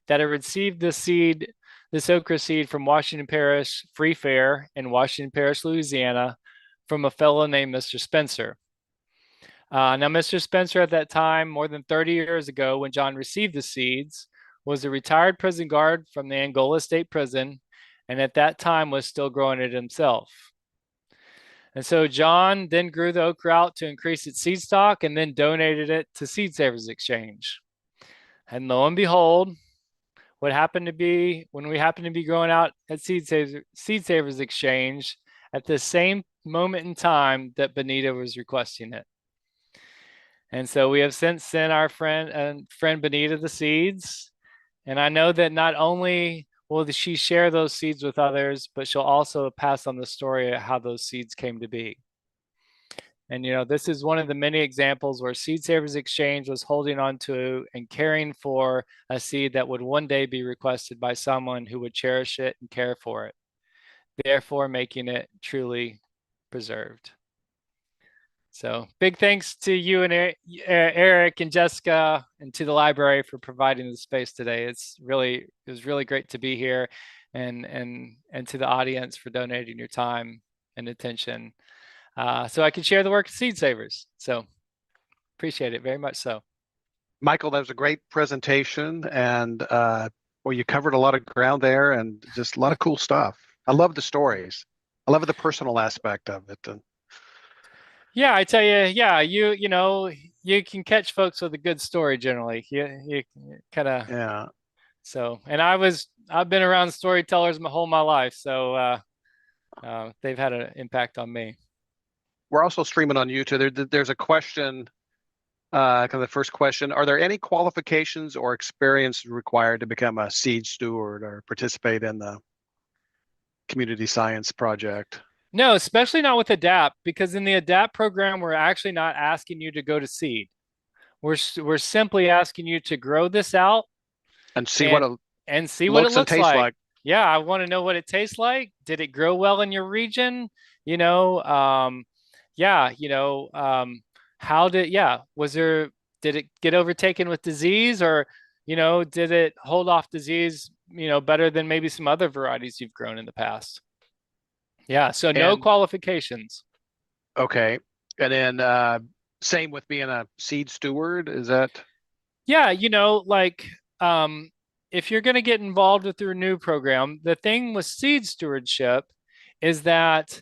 that had received this okra seed from Washington Parish Free Fair in Washington Parish, Louisiana, from a fellow named Mr. Spencer. Now, Mr. Spencer at that time, more than 30 years ago, when John received the seeds, was a retired prison guard from the Angola State Prison, and at that time was still growing it himself. And so John then grew the okra out to increase its seed stock and then donated it to Seed Savers Exchange. And lo and behold, when we happened to be going out at Seed Savers Exchange at the same moment in time that Benita was requesting it. And so we have since sent our friend Benita the seeds. And I know that not only will she share those seeds with others, but she'll also pass on the story of how those seeds came to be. And this is one of the many examples where Seed Savers Exchange was holding on to and caring for a seed that would one day be requested by someone who would cherish it and care for it, therefore making it truly preserved. So big thanks to you and Eric and Jessica and to the library for providing the space today. It was really great to be here, and to the audience for donating your time and attention, so I can share the work of Seed Savers. So appreciate it very much. So Michael, that was a great presentation, and well, you covered a lot of ground there, and just a lot of cool stuff. I love the stories. I love the personal aspect of it. And yeah, I tell you, yeah, you can catch folks with a good story generally. You kind of. yeah, So, and I've been around storytellers my whole life, so they've had an impact on me. we're also streaming on YouTube. There's a question, kind of the first question: are there any qualifications or experience required to become a seed steward or participate in the community science project? No, especially not with ADAPT, because in the ADAPT program, we're actually not asking you to go to seed. We're simply asking you to grow this out And see what and it see what it looks and looks tastes like. like. Yeah, I want to know what it tastes like. Did it grow well in your region? Yeah, how did it get overtaken with disease, or, did it hold off disease, better than maybe some other varieties you've grown in the past? Yeah, so no And qualifications. okay, and then same with being a seed steward. Is that Yeah, if you're going to get involved with the Renew program, the thing with seed stewardship is that,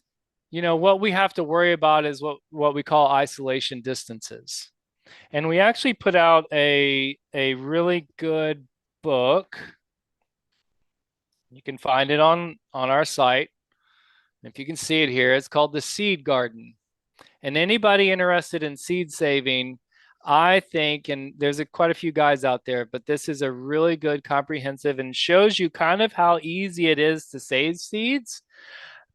what we have to worry about is what we call isolation distances. And we actually put out a really good book. You can find it on our site. If you can see it here, it's called The Seed Garden. And anybody interested in seed saving, I think, and there's quite a few guys out there, but this is a really good comprehensive and shows you kind of how easy it is to save seeds.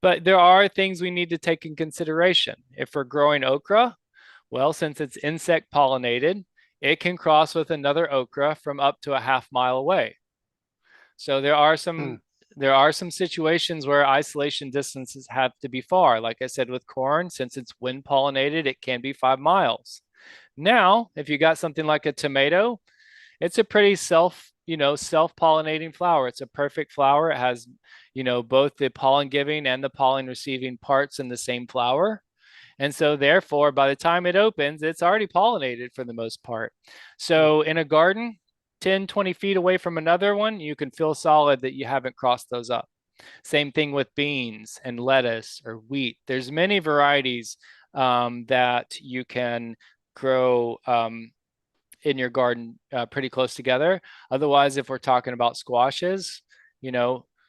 But there are things we need to take in consideration. If we're growing okra, well, since it's insect pollinated, it can cross with another okra from up to a half-mile away. So hmm, there are some situations where isolation distances have to be far. Like I said, with corn, since it's wind pollinated, it can be 5 miles. Now, if you got something like a tomato, it's a pretty self-pollinating flower. It's a perfect flower. It has, both the pollen giving and the pollen receiving parts in the same flower. And so therefore, by the time it opens, it's already pollinated for the most part. hmm, So in a garden, 10, 20 feet away from another one, you can feel solid that you haven't crossed those up. Same thing with beans and lettuce or wheat. There's many varieties that you can grow in your garden pretty close together. Otherwise, if we're talking about squashes,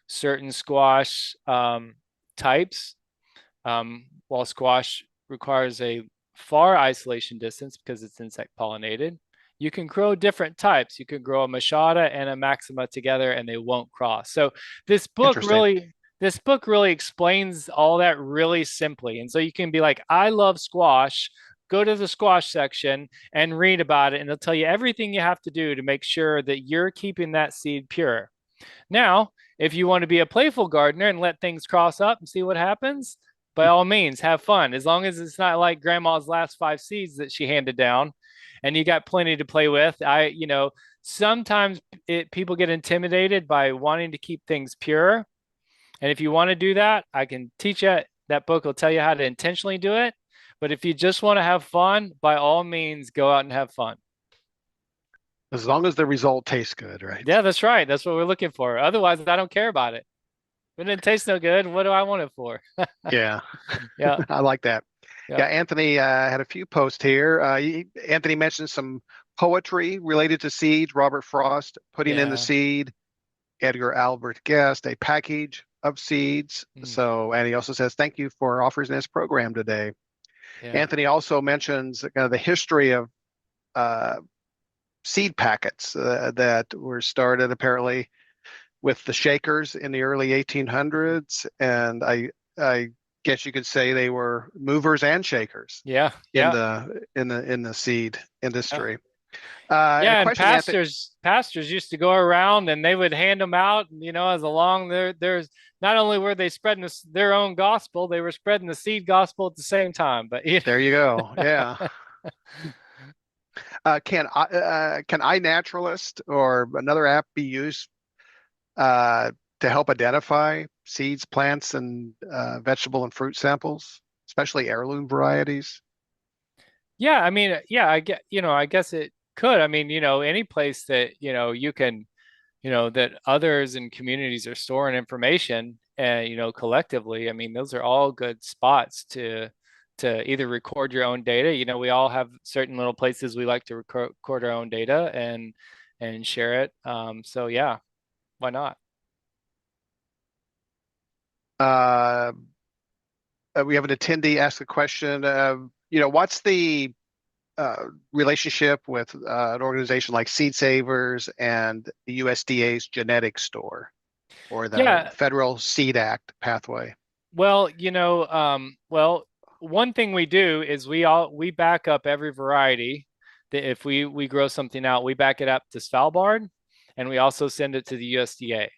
certain squash types, while squash requires a far isolation distance because it's insect pollinated, you can grow different types. You can grow a machada and a maxima together and they won't cross. So this book interesting. really this book really explains all that really simply. And so you can be like, I love squash. Go to the squash section and read about it, and it'll tell you everything you have to do to make sure that you're keeping that seed pure. Now, if you want to be a playful gardener and let things cross up and see what happens, by all means, have fun. As long as it's not like grandma's last 5 seeds that she handed down and you got plenty to play with. Sometimes people get intimidated by wanting to keep things pure. And if you want to do that, I can teach you. That book will tell you how to intentionally do it. But if you just want to have fun, by all means, go out and have fun. As long as the result tastes good, right? Yeah, that's right. That's what we're looking for. Otherwise, I don't care about it. If it didn't taste no good, what do I want it for? Yeah, Yeah, I like that. yeah, Yeah, Anthony had a few posts here. Anthony mentioned some poetry related to seeds. Robert Frost putting in the yeah. seed. Edgar Albert Guest, a package of seeds. Mm, So, and he also says, thank you for offering this program today. yeah, Anthony also mentions kind of the history of uh, seed packets that were started apparently with the Shakers in the early 1800s. And I guess you could say they were movers and shakers Yeah, in yeah, the seed yeah. industry. And a Yeah, and question, Anthony. pastors used to go around and they would hand them out, you know, as along there's not only were they spreading their own gospel, they were spreading the seed gospel at the same time. But you There you go. Yeah. Can iNaturalist or another app be used uh, to help identify seeds, plants, and vegetable and fruit samples, especially heirloom varieties? yeah, I mean, yeah, I get, you know, I guess it could. I mean, you know, any place that, you know, you can, you know, that others and communities are storing information and, you know, collectively, I mean, those are all good spots to either record your own data. You know, we all have certain little places we like to record our own data and share it. So yeah, why not? Uh, we have an attendee ask a question. What's the relationship with an organization like Seed Savers and the USDA's genetic store or the Yeah, Federal Seed Act pathway? well, you know, well, one thing we do is we back up every variety that if we grow something out, we back it up to Svalbard, and we also send it to the USDA.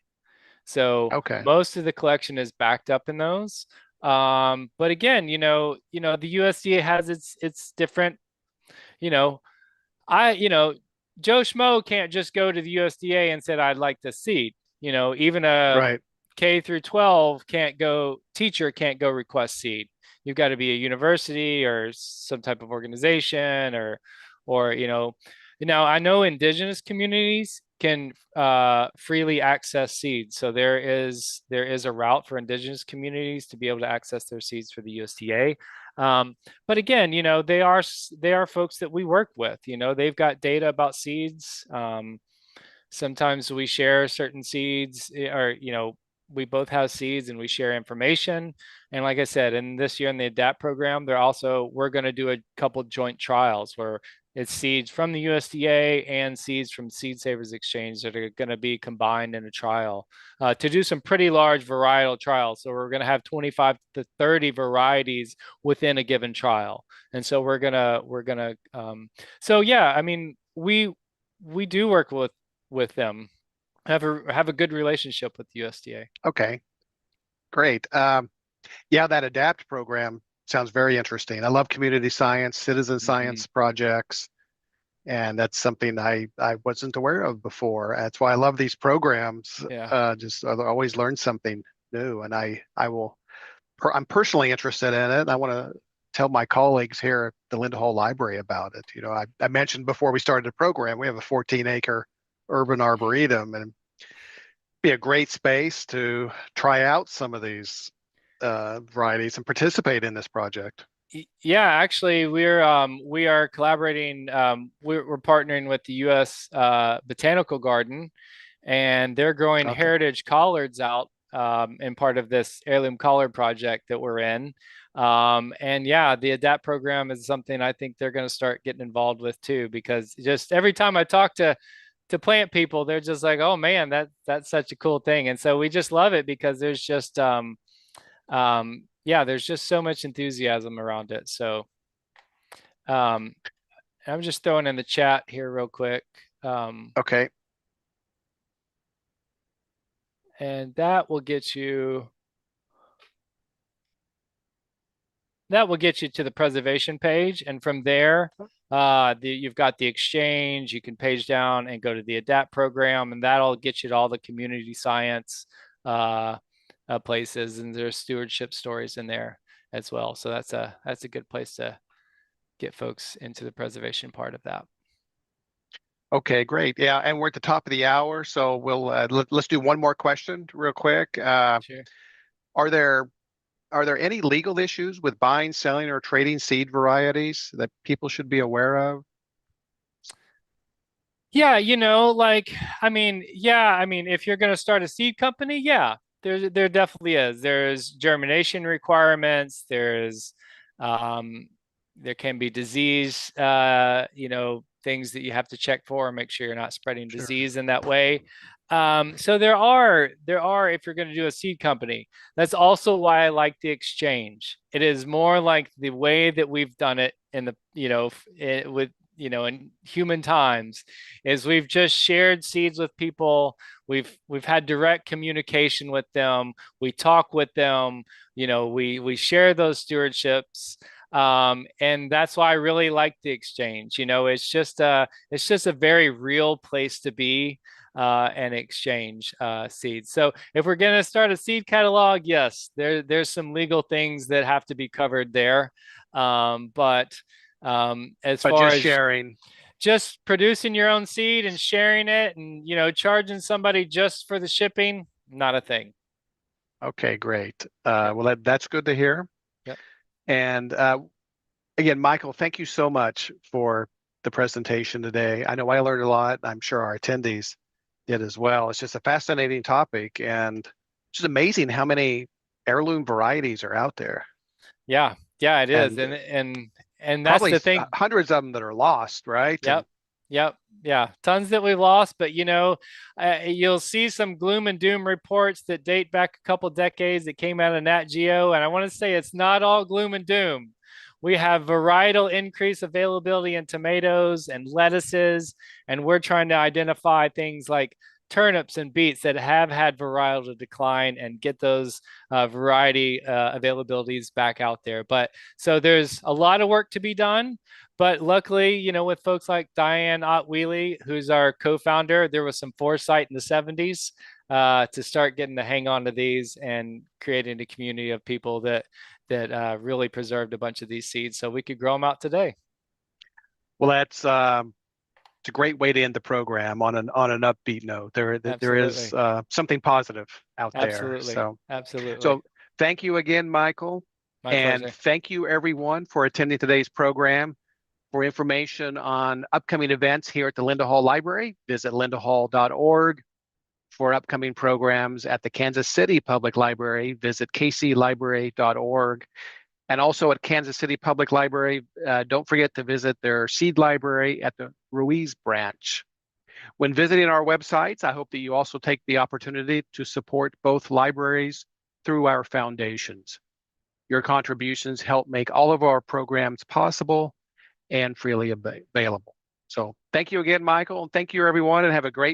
So Okay. most of the collection is backed up in those. But again, the USDA has its different, you know, you know, Joe Schmo can't just go to the USDA and said, I'd like to seed. You know, even a Right. K through 12 teacher can't go request seed. You've got to be a university or some type of organization or, I know indigenous communities can freely access seeds. So there is a route for indigenous communities to be able to access their seeds for the USDA. But again, they are folks that we work with. You know, they've got data about seeds. Sometimes we share certain seeds, or we both have seeds and we share information. And like I said, in this year in the ADAPT program, we're going to do a couple joint trials where it's seeds from the USDA and seeds from Seed Savers Exchange that are going to be combined in a trial to do some pretty large varietal trials. So we're going to have 25 to 30 varieties within a given trial. And so so yeah, I mean, we do work with them, have a good relationship with the USDA. Okay. Great. Yeah, that ADAPT program sounds very interesting. I love community science, citizen Mm-hmm. science projects, and that's something I wasn't aware of before. That's why I love these programs. Yeah. Just I always learn something new, and I'm personally interested in it. And I want to tell my colleagues here at the Linda Hall Library about it. I mentioned before we started the program, we have a 14-acre urban arboretum, and be a great space to try out some of these varieties and participate in this project. Yeah, actually, we are collaborating. We're partnering with the U.S. Botanical Garden, and they're growing Okay. heritage collards out in part of this heirloom collard project that we're in. And yeah, the ADAPT program is something I think they're going to start getting involved with too, because just every time I talk to plant people, they're just like, oh man, that's such a cool thing. And so we just love it because there's just yeah, there's just so much enthusiasm around it. So um I'm just throwing in the chat here real quick. Um Okay. and that will get you to the preservation page, and from there you've got the exchange. You can page down and go to the ADAPT program, and that'll get you to all the community science uh, places, and there's stewardship stories in there as well. So that's a good place to get folks into the preservation part of that. Okay, great. Yeah, and we're at the top of the hour, so let's do one more question real quick. Sure. Are there are there any legal issues with buying, selling, or trading seed varieties that people should be aware of? Yeah, I mean, if you're going to start a seed company, yeah, there definitely is. There's germination requirements. Um, there can be disease, things that you have to check for, make sure you're not spreading Sure. disease in that way. So there are, if you're going to do a seed company, that's also why I like the exchange. It is more like the way that we've done it in the, in human times, is we've just shared seeds with people. We've had direct communication with them. We talk with them. We share those stewardships. And that's why I really like the exchange. It's just a very real place to be, and exchange seeds. So if we're going to start a seed catalog, yes, there's some legal things that have to be covered there. But as But far just as sharing. just producing your own seed and sharing it, and charging somebody just for the shipping, not a thing. Okay, great. Yep. Well, that's good to hear. Yep. And again, Michael, thank you so much for the presentation today. I know I learned a lot. I'm sure our attendees did as well. It's just a fascinating topic, and it's just amazing how many heirloom varieties are out there. Yeah, yeah, it is. And And that's probably the thing. hundreds of them that are lost, right? Yep. Yep. Yeah. Tons that we've lost, but you'll see some gloom and doom reports that date back a couple decades that came out of Nat Geo. And I want to say it's not all gloom and doom. We have varietal increase availability in tomatoes and lettuces, and we're trying to identify things like turnips and beets that have had varietal decline and get those variety availabilities back out there. But so there's a lot of work to be done. But luckily, with folks like Diane Ott-Wheely, who's our co-founder, there was some foresight in the 70s to start getting the hang on to these and creating a community of people that really preserved a bunch of these seeds so we could grow them out today. Well, it's a great way to end the program on an upbeat note. There is Absolutely. something positive out there. Absolutely. Absolutely. So thank you again, Michael, My and pleasure. thank you everyone for attending today's program. For information on upcoming events here at the Linda Hall Library, visit lindahall.org. For upcoming programs at the Kansas City Public Library, visit kclibrary.org. And also at Kansas City Public Library, don't forget to visit their seed library at the Ruiz branch. When visiting our websites, I hope that you also take the opportunity to support both libraries through our foundations. Your contributions help make all of our programs possible and freely available. So thank you again, Michael, and thank you everyone, and have a great